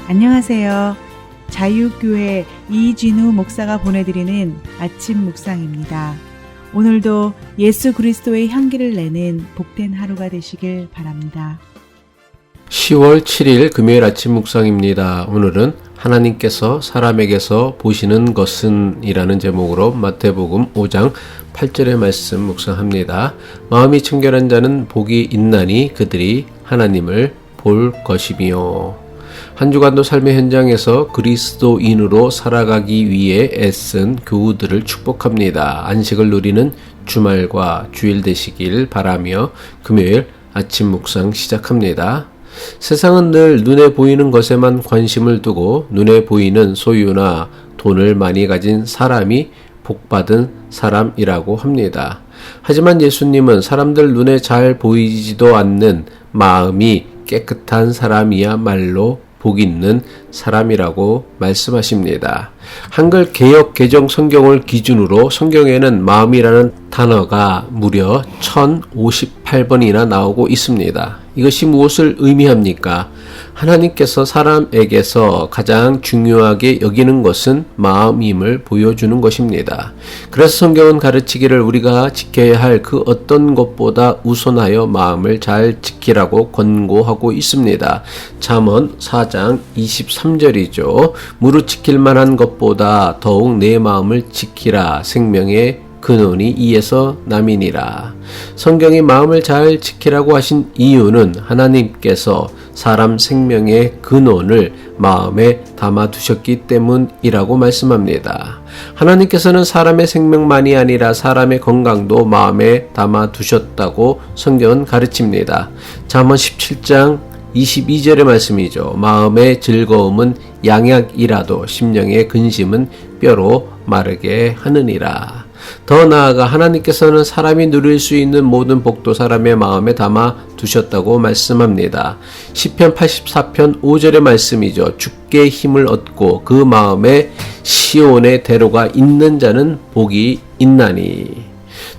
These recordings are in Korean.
안녕하세요. 자유교회 이진우 목사가 보내드리는 아침 묵상입니다. 오늘도 예수 그리스도의 향기를 내는 복된 하루가 되시길 바랍니다. 10월 7일 금요일 아침 묵상입니다. 오늘은 하나님께서 사람에게서 보시는 것은 이라는 제목으로 마태복음 5장 8절의 말씀 묵상합니다. 마음이 청결한 자는 복이 있나니 그들이 하나님을 볼 것이며. 한 주간도 삶의 현장에서 그리스도인으로 살아가기 위해 애쓴 교우들을 축복합니다. 안식을 누리는 주말과 주일 되시길 바라며 금요일 아침 묵상 시작합니다. 세상은 늘 눈에 보이는 것에만 관심을 두고 눈에 보이는 소유나 돈을 많이 가진 사람이 복받은 사람이라고 합니다. 하지만 예수님은 사람들 눈에 잘 보이지도 않는 마음이 깨끗한 사람이야말로 복 있는 사람이라고 말씀하십니다. 한글 개역 개정 성경을 기준으로 성경에는 마음이라는 단어가 무려 1058번이나 나오고 있습니다. 이것이 무엇을 의미합니까? 하나님께서 사람에게서 가장 중요하게 여기는 것은 마음임을 보여주는 것입니다. 그래서 성경은 가르치기를 우리가 지켜야 할 그 어떤 것보다 우선하여 마음을 잘 지키라고 권고하고 있습니다. 잠언 4장 23절이죠. 무릇 지킬 만한 것보다 더욱 내 마음을 지키라. 생명의 근원이 이에서 남이니라. 성경이 마음을 잘 지키라고 하신 이유는 하나님께서 사람 생명의 근원을 마음에 담아두셨기 때문이라고 말씀합니다. 하나님께서는 사람의 생명만이 아니라 사람의 건강도 마음에 담아두셨다고 성경은 가르칩니다. 잠언 17장 22절의 말씀이죠. 마음의 즐거움은 양약이라도 심령의 근심은 뼈로 마르게 하느니라. 더 나아가 하나님께서는 사람이 누릴 수 있는 모든 복도 사람의 마음에 담아 두셨다고 말씀합니다. 시편 84편 5절의 말씀이죠. 주께 힘을 얻고 그 마음에 시온의 대로가 있는 자는 복이 있나니.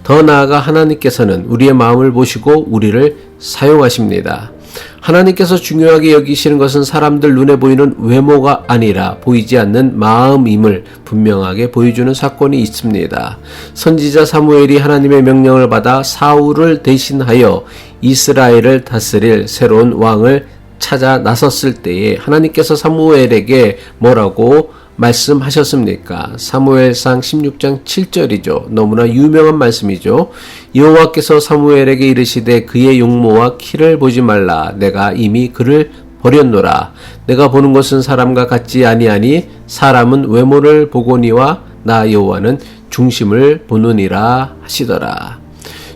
더 나아가 하나님께서는 우리의 마음을 보시고 우리를 사용하십니다. 하나님께서 중요하게 여기시는 것은 사람들 눈에 보이는 외모가 아니라 보이지 않는 마음임을 분명하게 보여주는 사건이 있습니다. 선지자 사무엘이 하나님의 명령을 받아 사울을 대신하여 이스라엘을 다스릴 새로운 왕을 찾아 나섰을 때에 하나님께서 사무엘에게 뭐라고 말씀하셨습니까? 사무엘상 16장 7절이죠. 너무나 유명한 말씀이죠. 여호와께서 사무엘에게 이르시되 그의 용모와 키를 보지 말라. 내가 이미 그를 버렸노라. 내가 보는 것은 사람과 같지 아니하니 사람은 외모를 보거니와 나 여호와는 중심을 보느니라 하시더라.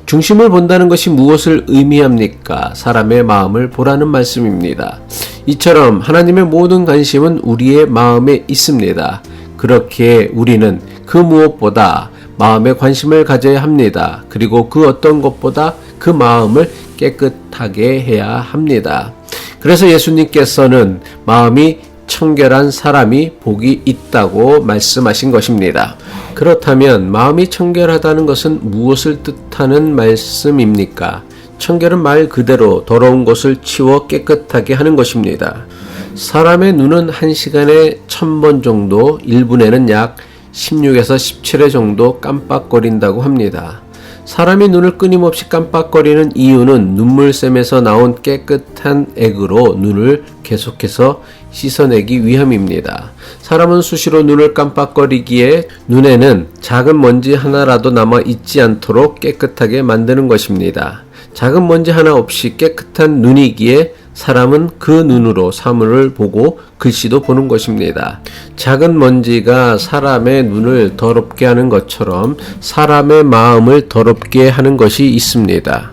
중심을 본다는 것이 무엇을 의미합니까? 사람의 마음을 보라는 말씀입니다. 이처럼 하나님의 모든 관심은 우리의 마음에 있습니다. 그렇게 우리는 그 무엇보다 마음에 관심을 가져야 합니다. 그리고 그 어떤 것보다 그 마음을 깨끗하게 해야 합니다. 그래서 예수님께서는 마음이 청결한 사람이 복이 있다고 말씀하신 것입니다. 그렇다면 마음이 청결하다는 것은 무엇을 뜻하는 말씀입니까? 청결은 말 그대로 더러운 것을 치워 깨끗하게 하는 것입니다. 사람의 눈은 1시간에 1000번 정도, 1분에는 약 16에서 17회 정도 깜빡거린다고 합니다. 사람이 눈을 끊임없이 깜빡거리는 이유는 눈물샘에서 나온 깨끗한 액으로 눈을 계속해서 씻어내기 위함입니다. 사람은 수시로 눈을 깜빡거리기에 눈에는 작은 먼지 하나라도 남아 있지 않도록 깨끗하게 만드는 것입니다. 작은 먼지 하나 없이 깨끗한 눈이기에 사람은 그 눈으로 사물을 보고 글씨도 보는 것입니다. 작은 먼지가 사람의 눈을 더럽게 하는 것처럼 사람의 마음을 더럽게 하는 것이 있습니다.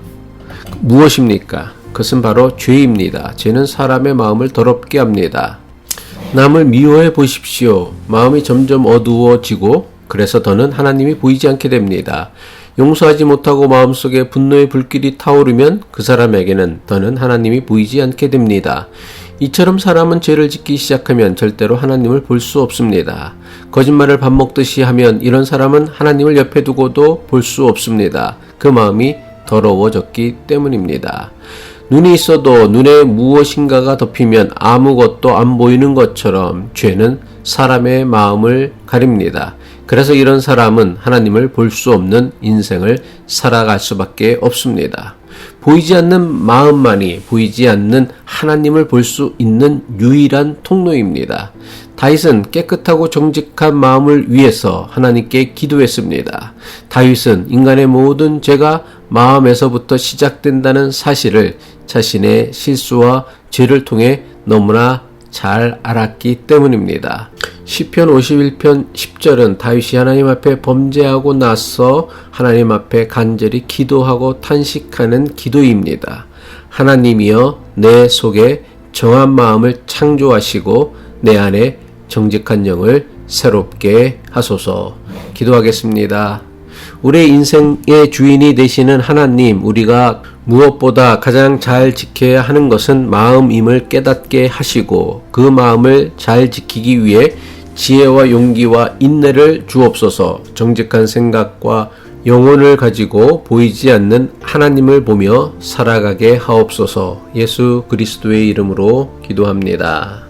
무엇입니까? 그것은 바로 죄입니다. 죄는 사람의 마음을 더럽게 합니다. 남을 미워해 보십시오. 마음이 점점 어두워지고 그래서 더는 하나님이 보이지 않게 됩니다. 용서하지 못하고 마음속에 분노의 불길이 타오르면 그 사람에게는 더는 하나님이 보이지 않게 됩니다. 이처럼 사람은 죄를 짓기 시작하면 절대로 하나님을 볼 수 없습니다. 거짓말을 밥 먹듯이 하면 이런 사람은 하나님을 옆에 두고도 볼 수 없습니다. 그 마음이 더러워졌기 때문입니다. 눈이 있어도 눈에 무엇인가가 덮이면 아무것도 안 보이는 것처럼 죄는 사람의 마음을 가립니다. 그래서 이런 사람은 하나님을 볼 수 없는 인생을 살아갈 수밖에 없습니다. 보이지 않는 마음만이 보이지 않는 하나님을 볼 수 있는 유일한 통로입니다. 다윗은 깨끗하고 정직한 마음을 위해서 하나님께 기도했습니다. 다윗은 인간의 모든 죄가 마음에서부터 시작된다는 사실을 자신의 실수와 죄를 통해 너무나 잘 알았기 때문입니다. 시편 51편 10절은 다윗이 하나님 앞에 범죄하고 나서 하나님 앞에 간절히 기도하고 탄식하는 기도입니다. 하나님이여 내 속에 정한 마음을 창조하시고 내 안에 정직한 영을 새롭게 하소서. 기도하겠습니다. 우리의 인생의 주인이 되시는 하나님, 우리가 무엇보다 가장 잘 지켜야 하는 것은 마음임을 깨닫게 하시고 그 마음을 잘 지키기 위해 지혜와 용기와 인내를 주옵소서. 정직한 생각과 영혼을 가지고 보이지 않는 하나님을 보며 살아가게 하옵소서. 예수 그리스도의 이름으로 기도합니다.